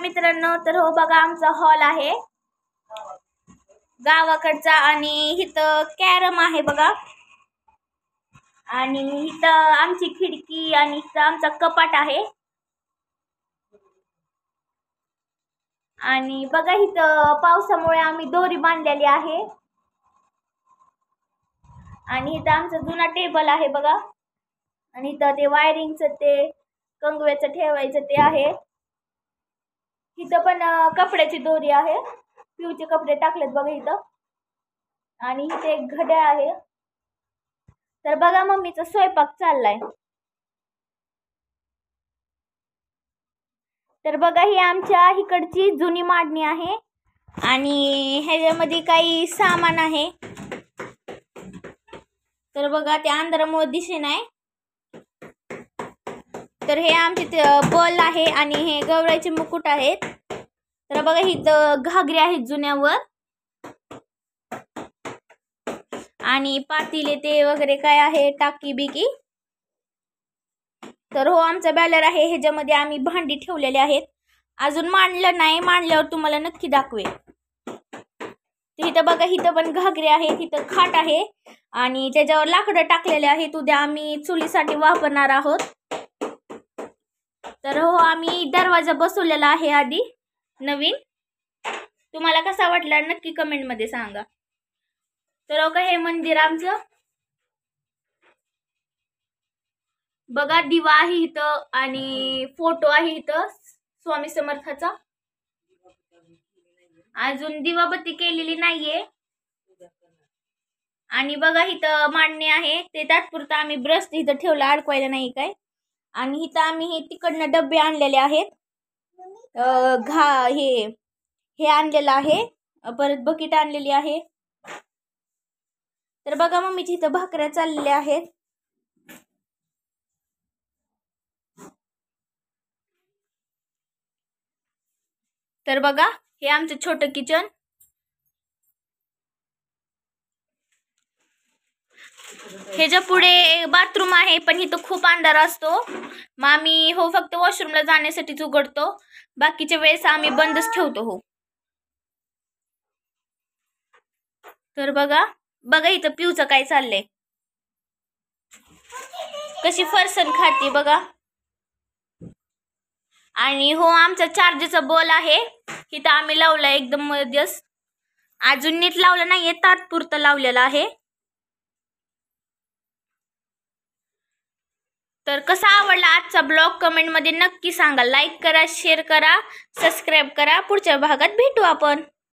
मित्रांनो, तर हो बघा आमचा हॉल आहे गावाकडचा आणि इथं कॅरम आहे बघा आणि इथं आमची खिडकी आणि इथं आमचा कपाट आहे आणि बघा इथं पावसामुळे आम्ही दोरी बांधलेली आहे आणि इथं आमचा जुना टेबल आहे बघा आणि इथं ते वायरिंगचं ते कंगव्याचं ठेवायचं ते आहे. इथं पण कपड्याची दोरी आहे, पिऊचे कपडे टाकलेत बघा इथं आणि इथे एक घड्याळ आहे. तर बघा मम्मीचा स्वयंपाक चाललाय. तर बघा ही आमच्या इकडची जुनी मांडणी आहे आणि ह्याच्यामध्ये काही सामान आहे. तर बघा ते अंधारामुळे दिसे नाही. तर हे आमचे बॉल आहे आणि हे गवराचे मुकुट आहेत. तर बघा ही घागरी आहेत जुन्यावर आणि पातीले ते वगैरे काय आहे टाकी बिकी. तर हो आमचा बॅलर आहे, ह्याच्यामध्ये आम्ही भांडी ठेवलेले आहेत. अजून मांडलं नाही, मांडल्यावर तुम्हाला नक्की दाखवेल. इथं बघा इथं पण घागरी आहे, इथं खाट आहे आणि त्याच्यावर लाकडं टाकलेले आहेत. उद्या आम्ही चुलीसाठी वापरणार आहोत. तर हो आम्ही दरवाजा बसवलेला आहे आधी नवीन. तुम्हाला कसा वाटला नक्की कमेंट मध्ये सांगा. तर हो का हे मंदिर आमचं बघा, दिवा आहे इथं आणि फोटो आहे इथं स्वामी समर्थाचा. अजून दिवाबत्ती केलेली नाहीये आणि बघा इथं मांडणी आहे, ते तात्पुरतं आम्ही ब्रश इथं ठेवला, अडकवायला नाही काय. आणि इथं आम्ही हे तिकडनं डबे आणलेले आहेत. हे आणलेलं आहे, परत बकेट आणलेली आहे. तर बघा मम्मीची इथं भाकऱ्या चाललेल्या आहेत. तर बघा हे आमचं छोटं किचन. ह्याच्या पुढे बाथरूम आहे, पण इथं खूप अंधार असतो. मग आम्ही हो फक्त वॉशरूमला जाण्यासाठीच उघडतो, बाकीच्या वेळेस आम्ही बंदच ठेवतो. हो तर बघा इथं पिऊचं काय चाललंय, कशी फरसन खाते बघा. आणि हो आमचा चार्जरचा बॉल आहे, इथं आम्ही लावला एकदम मध्यस, अजून नीट लावलं नाहीये, तात्पुरतं लावलेलं आहे. तर कसा आवडला आजचा ब्लॉग कमेंट मध्ये नक्की सांगा. लाईक करा, शेअर करा, सबस्क्राईब करा. पुढच्या भागात भेटू आपण.